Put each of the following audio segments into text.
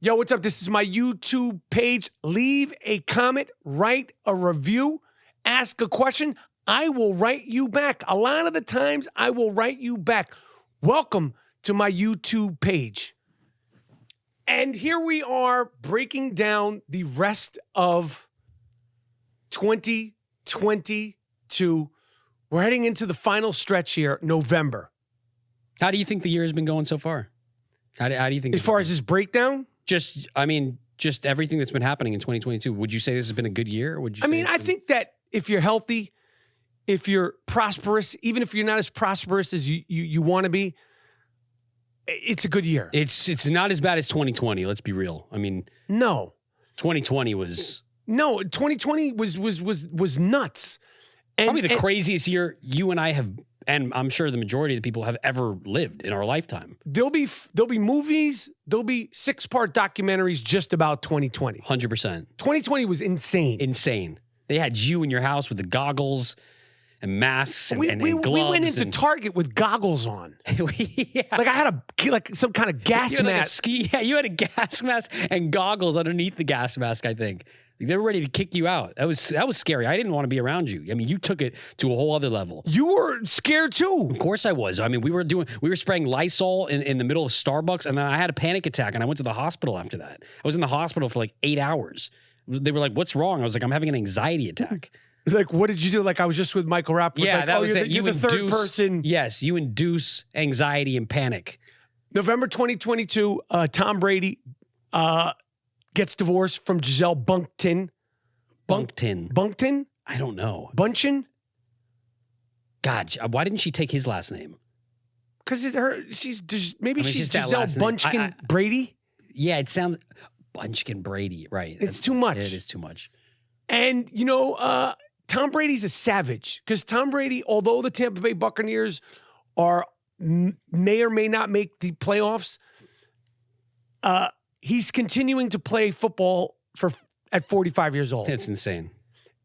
Yo, what's up? This is my YouTube page. Leave a comment, write a review, ask a question. I will write you back. A lot of the times, I will write you back. Welcome to my YouTube page. And here we are breaking down the rest of 2022. We're heading into the final stretch here, November. How do you think the year has been going so far? How do you think? As far as this breakdown? Just everything that's been happening in 2022. Would you say this has been a good year? Or would you? I think that if you're healthy, if you're prosperous, even if you're not as prosperous as you want to be, it's a good year. It's not as bad as 2020. Let's be real. No, 2020 was 2020 was nuts. Probably the craziest year you and I have, and I'm sure the majority of the people have ever lived in our lifetime. There'll be movies, there'll be 6-part documentaries just about 2020. 100%. 2020 was insane. Insane. They had you in your house with the goggles and masks and gloves. We went into Target with goggles on. Yeah. Like I had some kind of gas mask. You had a gas mask and goggles underneath the gas mask, I think. They were ready to kick you out. That was scary. I didn't want to be around you. You took it to a whole other level. You were scared too. Of course I was. We were spraying Lysol in the middle of Starbucks, and then I had a panic attack, and I went to the hospital after that. I was in the hospital for like 8 hours. They were like, "What's wrong?" I was like, "I'm having an anxiety attack." Like, what did you do? Like, I was just with Michael Rapaport. Yeah, like, that was it. You're the third person. Yes, you induce anxiety and panic. November 2022, Tom Brady gets divorced from Giselle Bundchen. Bundchen? I don't know. Bundchen? God, why didn't she take his last name? Because she's Giselle last name. Bunchkin Brady. Yeah, it sounds Bunchkin Brady, right? It's too much. It is too much. And Tom Brady's a savage because Tom Brady, although the Tampa Bay Buccaneers may or may not make the playoffs, he's continuing to play football at 45 years old. It's insane.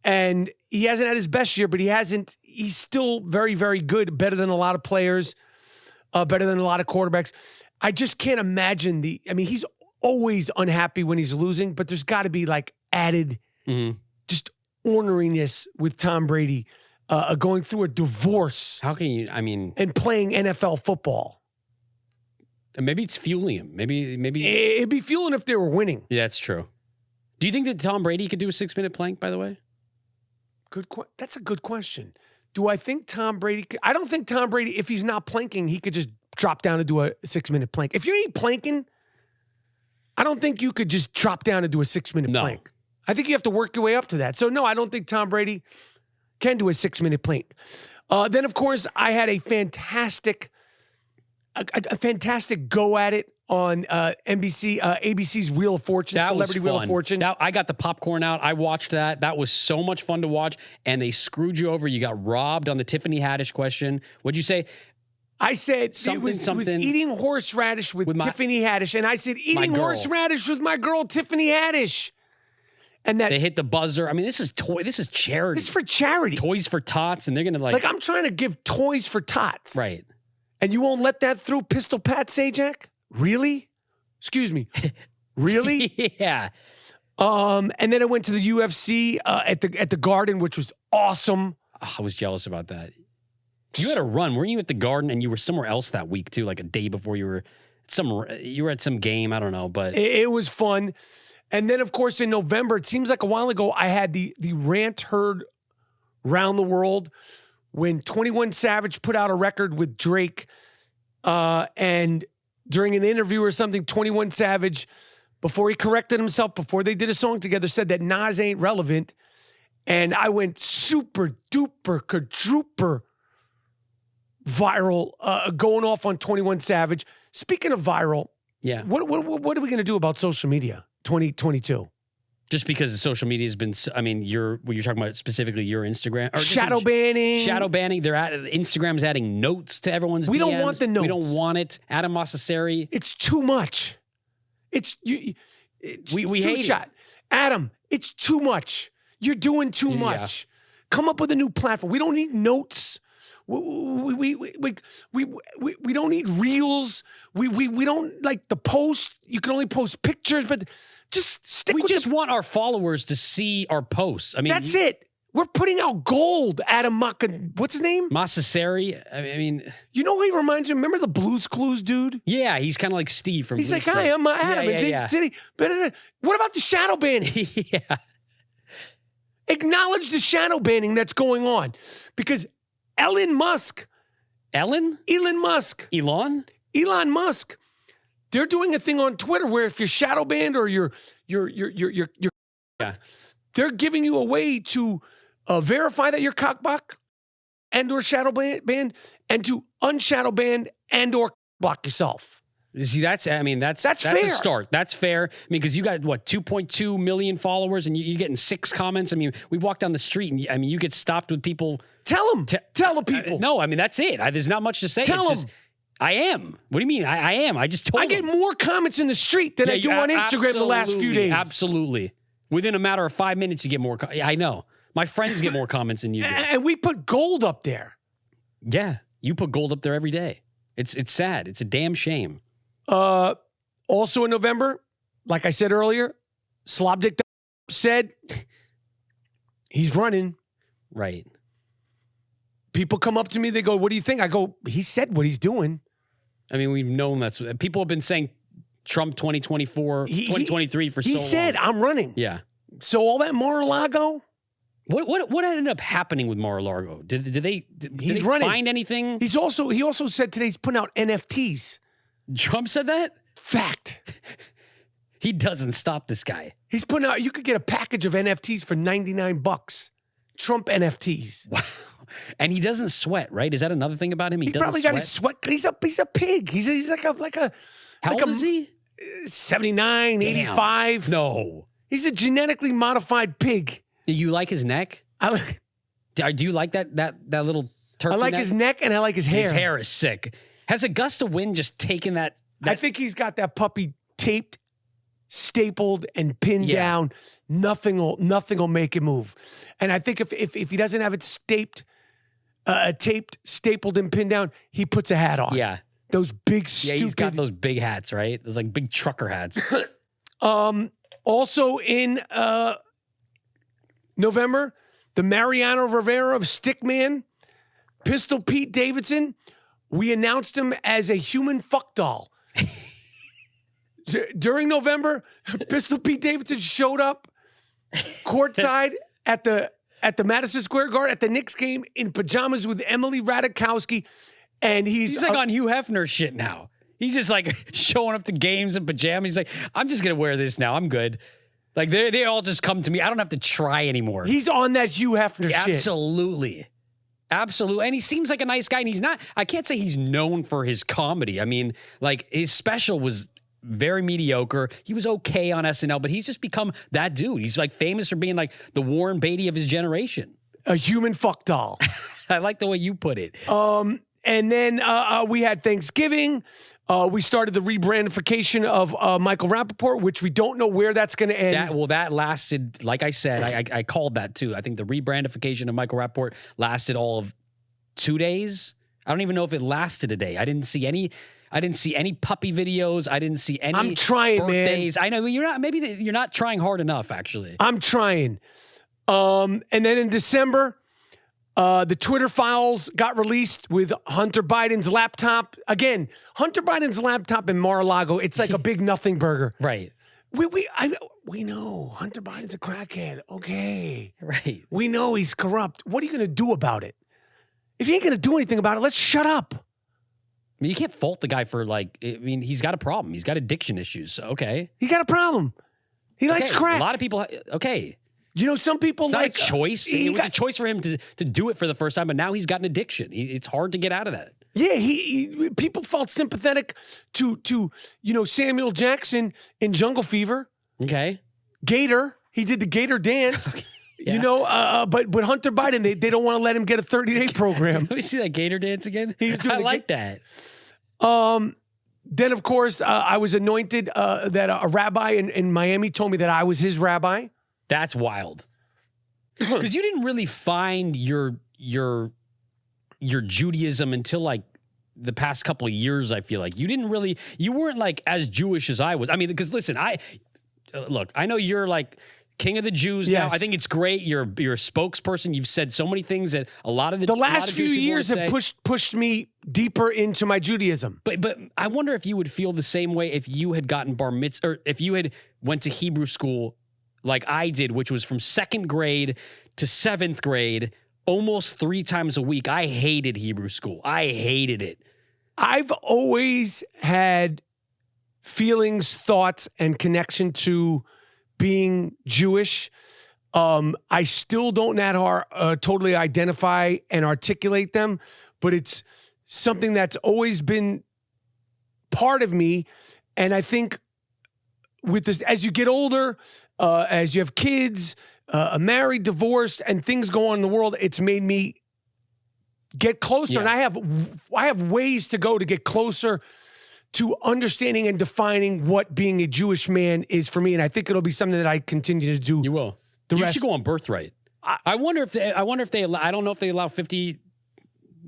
And he hasn't had his best year, but he's still very, very good, better than a lot of players, better than a lot of quarterbacks. I just can't imagine he's always unhappy when he's losing, but there's got to be like added just orneriness with Tom Brady going through a divorce. How can you, and playing NFL football. Maybe it's fueling him. Maybe it'd be fueling if they were winning. Yeah, that's true. Do you think that Tom Brady could do a 6-minute plank, by the way? That's a good question. Do I think Tom Brady I don't think Tom Brady, if he's not planking, he could just drop down and do a 6-minute plank. If you ain't planking, I don't think you could just drop down and do a 6-minute plank. I think you have to work your way up to that. So, no, I don't think Tom Brady can do a 6-minute plank. Then, of course, I had a fantastic go at it on ABC's Wheel of Fortune, Celebrity Wheel of Fortune. I got the popcorn out. I watched that. That was so much fun to watch. And they screwed you over. You got robbed on the Tiffany Haddish question. What'd you say? I said it was eating horseradish with Tiffany Haddish. And I said eating horseradish with my girl Tiffany Haddish. And that they hit the buzzer. This is charity. This is for charity. Toys for Tots. And they're going to like I'm trying to give toys for tots. Right. And you won't let that through, Pistol Pat Sajak? Really? Excuse me. Really? Yeah. And then I went to the UFC at the Garden, which was awesome. I was jealous about that. You had a run. Weren't you at the Garden and you were somewhere else that week too, like a day before you were at some game, I don't know, but it was fun. And then of course in November, it seems like a while ago, I had the rant heard round the world when 21 Savage put out a record with Drake, and during an interview or something, 21 Savage, before he corrected himself, before they did a song together, said that Nas ain't relevant. And I went super duper quadruper viral, going off on 21 Savage. Speaking of viral, yeah, what are we going to do about social media 2022? Just because the social media has been, you're talking about specifically your Instagram. Or shadow banning. Shadow banning. Instagram's adding notes to everyone's We DMs. don't want the notes. We don't want it. Adam Mossesseri. It's too much. We hate it. Adam, it's too much. You're doing too much. Come up with a new platform. We don't need notes. We don't need reels. We don't like the post. You can only post pictures, but just stick We with just want our followers to see our posts. I mean, that's it. We're putting out gold. Adam what's his name? Massaseri. I mean, You know who he reminds me? Remember the Blues Clues dude? yeah, he's kind of like Steve from. He's Blue's like, hi, I'm Adam. Yeah, yeah, City. What about the shadow banning? Clues. Yeah. Acknowledge the shadow banning that's going on. Because Elon Musk, Elon Musk, they're doing a thing on Twitter where if you're shadow banned or you're yeah. they're giving you a way to verify that you're cockblock and or shadow banned and to unshadow ban and or block yourself. See, that's fair. A start. That's fair. I mean, because you got what 2.2 million followers, and you're getting 6 comments. I mean, we walk down the street, and you get stopped with people. Tell them. Tell the people. No, I mean that's it. There's not much to say. Tell it's them. Just, I am. What do you mean? I am. I just told. I get more comments in the street than I do on Instagram the last few days. Absolutely. Within a matter of 5 minutes, you get more. I know. My friends get more comments than you do. And we put gold up there. Yeah, you put gold up there every day. It's sad. It's a damn shame. Also in November, like I said earlier, Slobdick said he's running. Right. People come up to me, they go, what do you think? I go, he said what he's doing. I mean, we've known that's what people have been saying Trump 2024, 2023 for so long. He said, I'm running. Yeah. So all that Mar-a-Lago? What ended up happening with Mar-a-Lago? Did they find anything? He also said today he's putting out NFTs. Trump said that? Fact. He doesn't stop this guy. He's putting out, you could get a package of NFTs for $99. Trump NFTs. Wow. And he doesn't sweat, right? Is that another thing about him? He doesn't probably got his sweat. He's a pig. He's like a How old is he? 79, Damn. 85. No. He's a genetically modified pig. Do you like his neck? Do you like that little turkey I like neck? his neck and I like his hair. His hair is sick. Has Augusta Wynn just taken that? I think he's got that puppy taped, stapled, and pinned down. Nothing will make it move. And I think if he doesn't have it taped, stapled, and pinned down, he puts a hat on. Yeah. Those big stupid. Yeah, he's got those big hats, right? Those like big trucker hats. Also in November, the Mariano Rivera of Stickman, Pistol Pete Davidson, we announced him as a human fuck doll. During November, Pistol Pete Davidson showed up courtside at the Madison Square Garden at the Knicks game in pajamas with Emily Ratajkowski, and he's like on Hugh Hefner shit now. He's just like showing up to games in pajamas. He's like, I'm just gonna wear this now. I'm good. Like they all just come to me. I don't have to try anymore. He's on that Hugh Hefner shit. Absolutely. Absolutely. And he seems like a nice guy. And he's not, I can't say he's known for his comedy. I mean, like his special was very mediocre. He was okay on SNL, but he's just become that dude. He's like famous for being like the Warren Beatty of his generation. A human fuck doll. I like the way you put it. And then we had Thanksgiving. We started the rebrandification of Michael Rapaport, which we don't know where that's going to end. That lasted, like I said, I called that too. I think the rebrandification of Michael Rapaport lasted all of 2 days. I don't even know if it lasted a day. I didn't see any puppy videos. I didn't see any I'm trying, birthdays. man. I know you're not trying hard enough, actually. I'm trying. And then in December, the Twitter files got released with Hunter Biden's laptop. Again, Hunter Biden's laptop in Mar-a-Lago, it's like a big nothing burger. Right. We know Hunter Biden's a crackhead. Okay. Right. We know he's corrupt. What are you going to do about it? If you ain't going to do anything about it, let's shut up. I mean, you can't fault the guy for he's got a problem. He's got addiction issues. So, okay. He got a problem. He likes crack. A lot of people, okay. You know, some people It's like not a choice. It was a choice for him to do it for the first time, but now he's got an addiction. It's hard to get out of that. Yeah, people felt sympathetic to Samuel Jackson in Jungle Fever. Okay. Gator, he did the Gator dance. Yeah. But Hunter Biden, they don't want to let him get a 30-day program. Let me see that Gator dance again. I like that. Then, of course, I was anointed that a rabbi in Miami told me that I was his rabbi. That's wild. Because you didn't really find your your Judaism until like the past couple of years. I feel like you weren't like as Jewish as I was. I mean, because listen, look, I know you're like king of the Jews now. I think it's great. You're a spokesperson. You've said so many things that a lot of the last few years have pushed me deeper into my Judaism. But I wonder if you would feel the same way if you had gotten bar mitzvah, or if you had went to Hebrew school like I did, which was from 2nd grade to 7th grade, almost 3 times a week. I hated Hebrew school. I hated it. I've always had feelings, thoughts, and connection to being Jewish. I still don't know how to totally identify and articulate them, but it's something that's always been part of me. And I think with this, as you get older, as you have kids, married, divorced, and things go on in the world, it's made me get closer. And I have ways to go to get closer to understanding and defining what being a Jewish man is for me. And I think it'll be something that I continue to do. You will. You should go on Birthright. I wonder if they allow, I don't know if they allow 52,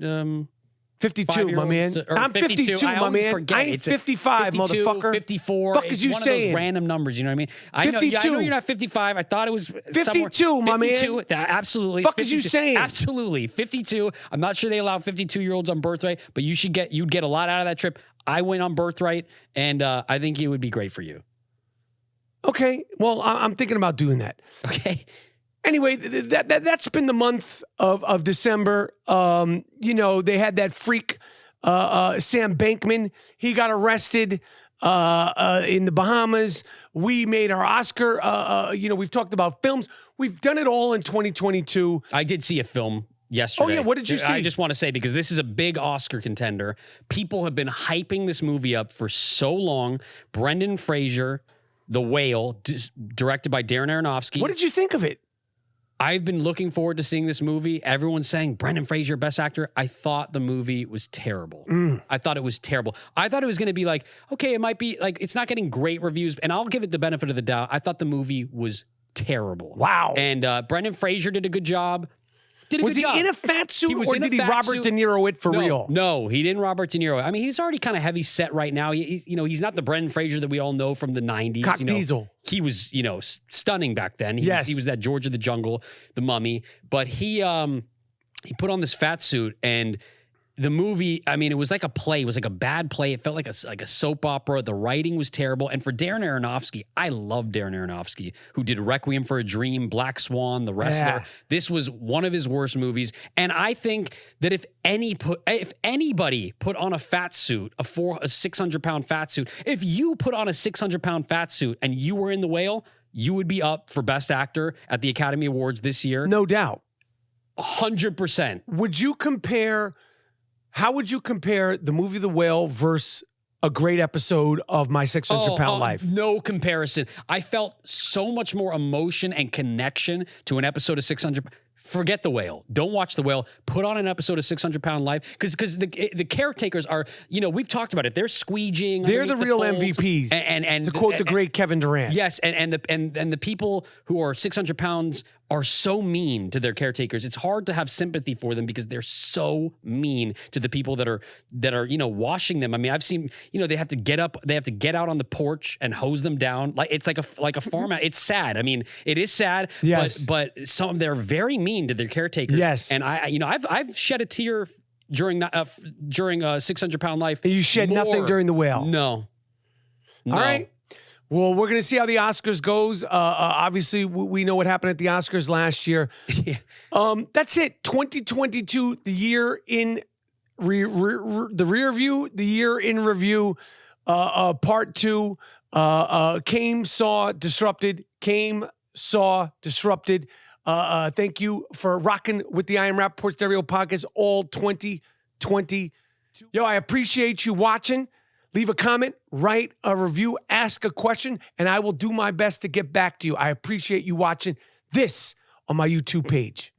my man. I'm 52, my man. I ain't 55, 52, motherfucker. 54. Fuck is you one saying? Of those random numbers, you know what I mean? I know you're not 55. I thought it was 52, my man. 52. Absolutely. Fuck is you saying? Absolutely. 52. I'm not sure they allow 52-year-olds on Birthright, but you'd get a lot out of that trip. I went on Birthright, and I think it would be great for you. Okay. Well, I'm thinking about doing that. Okay. Anyway, that's been the month of December. They had that freak, Sam Bankman. He got arrested in the Bahamas. We made our Oscar. We've talked about films. We've done it all in 2022. I did see a film yesterday. Oh, yeah. What did you see? I just want to say, because this is a big Oscar contender. People have been hyping this movie up for so long. Brendan Fraser, The Whale, directed by Darren Aronofsky. What did you think of it? I've been looking forward to seeing this movie. Everyone's saying Brendan Fraser, best actor. I thought the movie was terrible. I thought it was terrible. I thought it was going to be like, okay, it might be like, it's not getting great reviews, and I'll give it the benefit of the doubt. I thought the movie was terrible. Wow. And Brendan Fraser did a good job. Was he in a fat suit, or did he Robert De Niro it for real? No, he didn't Robert De Niro. I mean, he's already kind of heavy set right now. He's not the Brendan Fraser that we all know from the 90s. Cock Diesel. He was, stunning back then. He was that George of the Jungle, the Mummy. But he put on this fat suit, and the movie, I mean, it was like a play. It was like a bad play. It felt like a soap opera. The writing was terrible. And for Darren Aronofsky, I love Darren Aronofsky, who did Requiem for a Dream, Black Swan, The Wrestler. Yeah. This was one of his worst movies. And I think that if anybody put on a fat suit, a 600-pound fat suit, if you put on a 600-pound fat suit and you were in The Whale, you would be up for Best Actor at the Academy Awards this year. No doubt. 100%. How would you compare the movie The Whale versus a great episode of My 600-Pound Life? No comparison. I felt so much more emotion and connection to an episode of 600. Forget The Whale. Don't watch The Whale. Put on an episode of 600-Pound Life, because the caretakers are, we've talked about it. They're squeegeeing. They're the real MVPs. And to quote the great Kevin Durant. Yes, and the people who are 600 pounds are so mean to their caretakers. It's hard to have sympathy for them because they're so mean to the people that are washing them. I mean, I've seen, they have to get up, they have to get out on the porch and hose them down. Like it's like a farm out. It's sad. I mean, it is sad. Yes. But they're very mean to their caretakers. Yes. And I've shed a tear during 600-Pound Life. And you shed nothing during The Whale. No. All right. Well, we're going to see how the Oscars goes. Obviously, we know what happened at the Oscars last year. Yeah. That's it. 2022, the year in the rear view, the year in review. Part 2. Came, saw, disrupted. Came, saw, disrupted. Thank you for rocking with the I Am Rapaport Stereo Podcast all 2022. Yo, I appreciate you watching. Leave a comment, write a review, ask a question, and I will do my best to get back to you. I appreciate you watching this on my YouTube page.